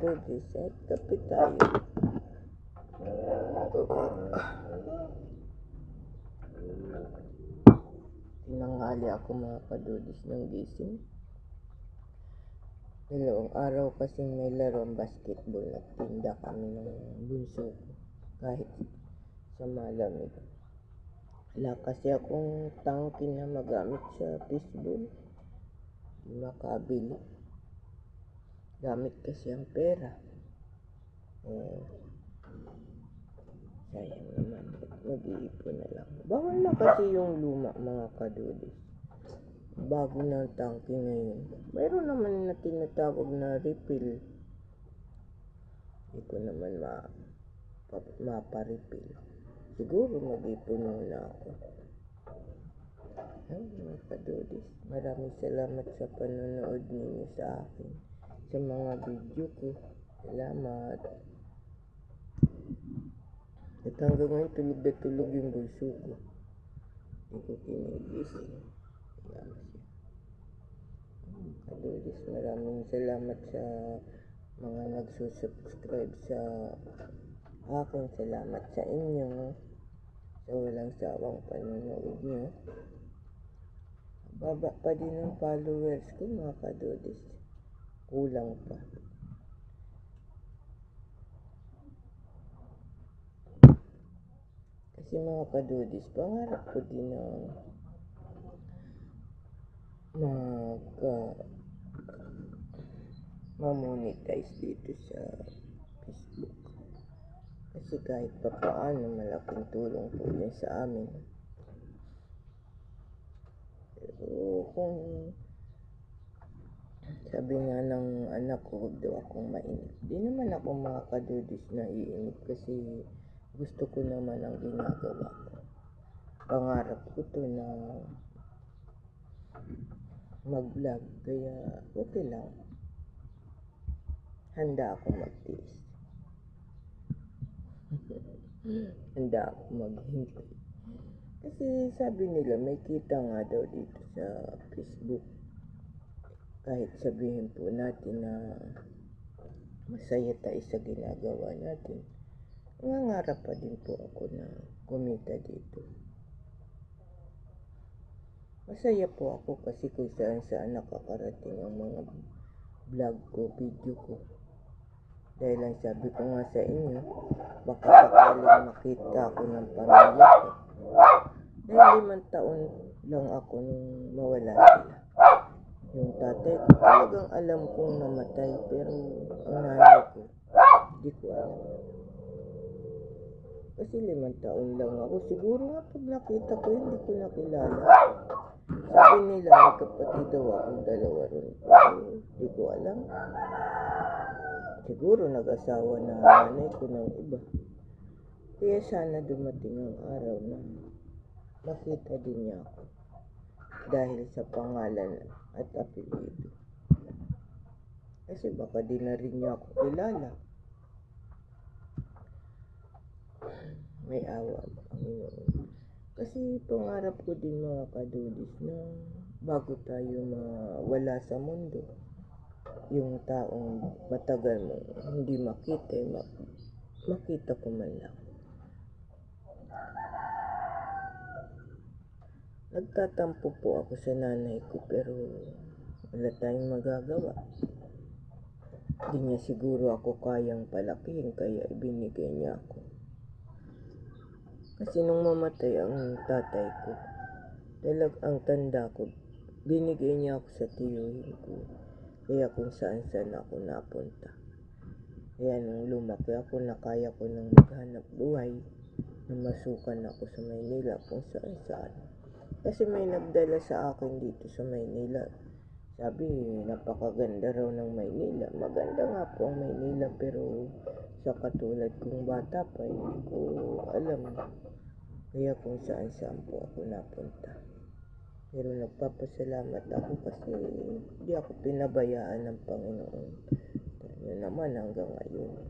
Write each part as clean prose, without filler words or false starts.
kadudis, at kape tayo. Tinanghali ako mga kadudis ng gising. Dalawang araw kasing may larong basketball, nagtinda kami ng bunso ko kahit sa malamig. Wala kasi akong tangke na magamit sa baseball, di makabili. Gamit kasi ang pera. Sayang naman, mag-iipon na lang. Bawal na kasi yung luma mga kadudis. Bago na ang tangke ngayon. Mayroon naman na tinatawag na refill. Hindi ko naman maparefill. Siguro mag-ipon muna ako. Mga kadudis, maraming salamat sa panonood ninyo sa akin, sa mga video ko. Salamat. At hanggang ngayon tulog na tulog yung bunso ko. Hindi ko kinigising. Salamat siya. Kadudis, maraming salamat sa mga nagsusubscribe sa akin. Salamat sa inyo sa walang sawang panonood nyo. Baba pa din ang followers ko mga kadudis. Kulang pa. Kasi mga kadudis, pangarap ko din na ma-monetize dito sa Facebook. Kasi kahit pa paano, malaking tulong po yun sa amin. Pero kung sabi nga ng anak ko, huwag daw akong mainip. Di naman ako mga kadudis na iinip kasi gusto ko naman ang ginagawa ko. Pangarap ko to na mag-vlog, kaya okay lang. Handa ako magtiis. Handa ako maghintay. Kasi sabi nila may kita nga daw dito sa Facebook. Kahit sabihin po natin na masaya tayo sa ginagawa natin, nangangarap pa din po ako na kumita dito. Masaya po ako kasi kung saan nakakarating ang mga vlog ko, video ko. Dahil lang sabi ko nga sa inyo, baka sakaling makita ako ng pamilya ko. Dahil 5 taon lang ako nung mawala sila. Yung tatay ko, talagang alam kong namatay, pero ang nanay ko, hindi ko alam. Kasi 5 taon lang ako. Siguro nga pag nakita ko, hindi ko nakilala. Sabi nila, may kapatid daw akong 2 ron. Hindi ko alam. Siguro nag-asawa na nanay ko ng iba. Kaya sana dumating ang araw na makita din niya ako. Dahil sa pangalan at apelyido. Kasi baka di na rin niya ako kilala. May awa ang Panginoon. Kasi pangarap ko din mga kadudis na bago tayo mawala sa mundo, yung taong matagal mo hindi makita, makita ko man lang. Nagtatampo po ako sa nanay ko pero wala tayong magagawa. Hindi niya siguro ako kayang palakihin kaya ibinigay niya ako. Kasi nung mamatay ang tatay ko, ang tanda ko, binigay niya ako sa tiyuhin ko. Kaya kung saan ako napunta. Kaya nung lumaki ako, nakaya ko nang maghanap buhay, na masukan ako sa Maynila kung saan. Kasi may nagdala sa akin dito sa Maynila. Sabi, napakaganda raw ng Maynila. Maganda nga po ang Maynila, pero sa katulad kong bata pa, hindi ko alam. Kaya kung saan po ako napunta. Pero nagpapasalamat ako kasi hindi ako pinabayaan ng Panginoon. Yun naman hanggang ngayon.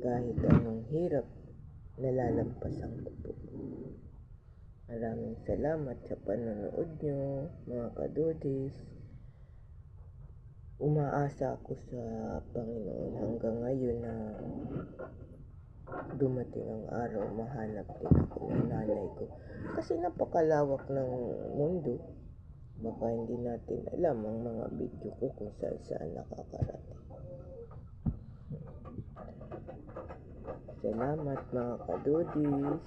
Kahit anong hirap, nalalampasan ko po. Maraming salamat sa panonood nyo, mga kadudis. umaasa ako sa Panginoon hanggang ngayon na dumating ang araw mahanap din ako ng nanay ko. Kasi napakalawak ng mundo. Baka hindi natin alam ang mga video ko kung saan saan nakakarating. Salamat mga kadudis.